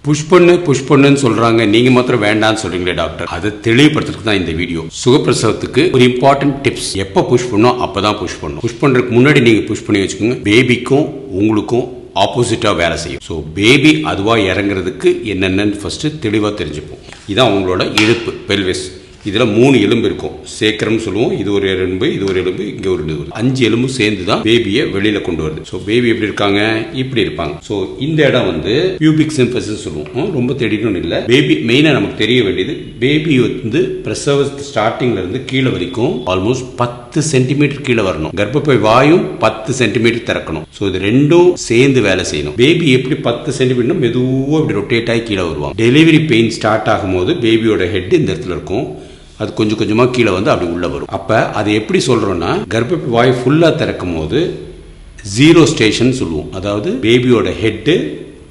Push பண்ணுன்னு சொல்றாங்க, நீங்க மாத்திரம் வேண்டாம்னு சொல்றீங்களே டாக்டர். அதை தெளிவுபடுத்துறதுக்கு தான் இந்த வீடியோ. சுகப்பிரசவத்துக்கு ஒரு இம்பார்ட்டன்ட் டிப்ஸ். எப்ப புஷ் பண்ணணும் அப்பதான் புஷ் பண்ணணும். புஷ் பண்றதுக்கு முன்னாடி நீங்க புஷ் பண்ணி வச்சுக்கோங்க. பேபிக்கும் உங்களுக்கும் ஆப்போசிட்டா வேலை செய்யும். ஸோ பேபி அதுவா இறங்குறதுக்கு என்னென்னு ஃபர்ஸ்ட் தெளிவா தெரிஞ்சுப்போம். இதான் உங்களோட இடுப்பு, பெல்விஸ். இதுல 3 எலும்பு இருக்கும். சேக்கரம் சொல்லுவோம். இது ஒரு எலும்பு, இது ஒரு எலும்பு, இங்க ஒரு எலும்பு. 5 எலும்பு சேர்ந்து தான் பேபியை வெளியில கொண்டு வருது. ஸோ பேபி எப்படி இருக்காங்க, இப்படி இருப்பாங்க. ஸோ இந்த இடம் வந்து பியூபிக் சிம்பஸ் சொல்லுவோம். ரொம்ப தெரியணும் இல்லை. பேபி மெயினா நமக்கு தெரிய வேண்டியது, பேபி வந்து பிரசவ ஸ்டார்டிங்ல இருந்து கீழே வரைக்கும் ஆல்மோஸ்ட் 10 சென்டிமீட்டர் கீழே வரணும். கர்ப்பப்பை வாயும் 10 சென்டிமீட்டர் திறக்கணும். ஸோ இது ரெண்டும் சேர்ந்து வேலை செய்யணும். பேபி எப்படி 10 சென்டிமீட்டர் மெதுவாக இப்படி ரொட்டேட் ஆகி கீழே வருவாங்க. டெலிவரி பெயின் ஸ்டார்ட் ஆகும் போது பேபியோட ஹெட் இந்த இடத்துல இருக்கும். அது கொஞ்சம் கொஞ்சமா கீழே வந்து அப்படி உள்ள வரும். அப்ப அது எப்படி சொல்றோம்னா, கர்ப்பப்பை வாய் ஃபுல்லா திறக்கும் போது 0 ஸ்டேஷன் சொல்லுவோம். அதாவது பேபியோட ஹெட்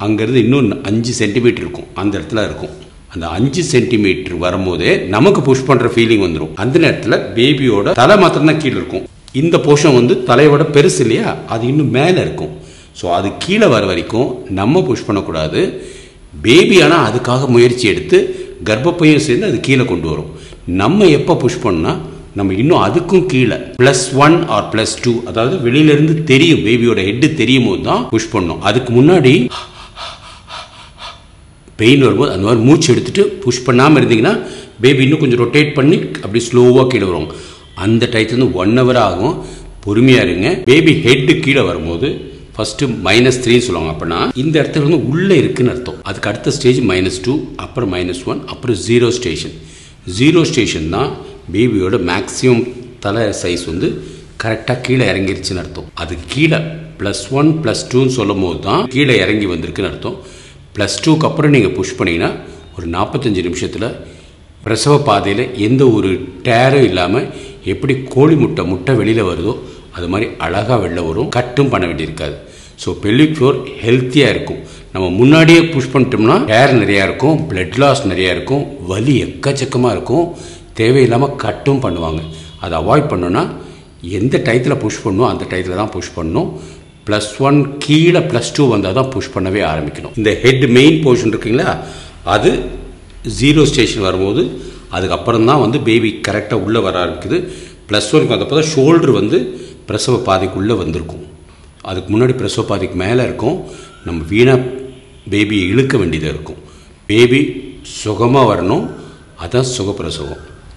அங்கிருந்து இன்னும் 5 சென்டிமீட்டர் இருக்கும், அந்த இடத்துல இருக்கும். அந்த 5 சென்டிமீட்டர் வரும்போதே நமக்கு புஷ் பண்ற ஃபீலிங் வந்துடும். அந்த நேரத்தில் பேபியோட தலை மாத்திரம் தான் கீழே இருக்கும். இந்த போர்ஷன் வந்து தலையோட பெருசு இல்லையா, அது இன்னும் மேலே இருக்கும். ஸோ அது கீழே வர வரைக்கும் நம்ம புஷ் பண்ணக்கூடாது. பேபி ஆனால் அதுக்காக முயற்சி எடுத்து கர்ப்பப்பையும் சேர்ந்து அது கீழே கொண்டு வரும். நம்ம எப்போ புஷ் பண்ணா நம்ம இன்னும் அதுக்கும் கீழே +1 ஆர் +2, அதாவது வெளியிலிருந்து தெரியும், பேபியோட ஹெட் தெரியும் போது தான் புஷ் பண்ணணும். அதுக்கு முன்னாடி பெயின் வரும்போது அந்த மாதிரி மூச்சு எடுத்துட்டு புஷ் பண்ணாமல் இருந்தீங்கன்னா பேபி இன்னும் கொஞ்சம் ரொட்டேட் பண்ணி அப்படி ஸ்லோவாக கீழே வரும். அந்த டயத்துலேருந்து 1 hour ஆகும். பொறுமையாக இருங்க. பேபி ஹெட் கீழே வரும்போது ஃபர்ஸ்ட் -3 சொல்லுவாங்க. அப்படின்னா இந்த இடத்துல வந்து உள்ளே இருக்குன்னு அர்த்தம். அதுக்கு அடுத்த ஸ்டேஜ் -2, அப்புறம் -1, அப்புறம் 0 ஸ்டேஷன். 0 ஸ்டேஷன் தான் பேபியோட மேக்ஸிமம் தலை சைஸ் வந்து கரெக்டாக கீழே இறங்கிருச்சுன்னு அர்த்தம். அது கீழே +1 +2ன்னு சொல்லும் போது தான் கீழே இறங்கி வந்திருக்குன்னு அர்த்தம். +2க்கு அப்புறம் நீங்கள் புஷ் பண்ணிங்கன்னா ஒரு 45 நிமிஷத்தில் பிரசவ பாதையில் எந்த ஒரு டேரும் இல்லாமல் எப்படி கோழி முட்டை வெளியில் வருதோ அது மாதிரி அழகாக வெளில வரும். கட்டும் பண்ண வேண்டியிருக்காது. ஸோ பெல்விக் ஃப்ளோர் ஹெல்த்தியாக இருக்கும். நம்ம முன்னாடியே புஷ் பண்ணிட்டோம்னா ஹேர் நிறையா இருக்கும், பிளட் லாஸ் நிறையா இருக்கும், வலி எக்கச்சக்கமாக இருக்கும், தேவையில்லாமல் கட்டும் பண்ணுவாங்க. அதை அவாய்ட் பண்ணோன்னா எந்த டயத்தில் புஷ் பண்ணணும் அந்த டயத்தில் தான் புஷ் பண்ணணும். +1 கீழே +2 வந்தால் தான் புஷ் பண்ணவே ஆரம்பிக்கணும். இந்த ஹெட் மெயின் போர்ஷன் இருக்குங்களா, அது 0 ஸ்டேஷன் வரும்போது அதுக்கப்புறம் தான் வந்து பேபி கரெக்டாக உள்ளே வர ஆரம்பிக்குது. +1க்கு வந்தப்போ தான் ஷோல்டர் வந்து பிரசவ பாதைக்குள்ளே வந்திருக்கும். அதுக்கு முன்னாடி பிரசவ பாதைக்கு மேலே இருக்கும். நம்ம வீணாக பேபியை இழுக்க வேண்டியதாக இருக்கும். பேபி சுகமாக வரணும், அதான் சுகப்பிரசவம்.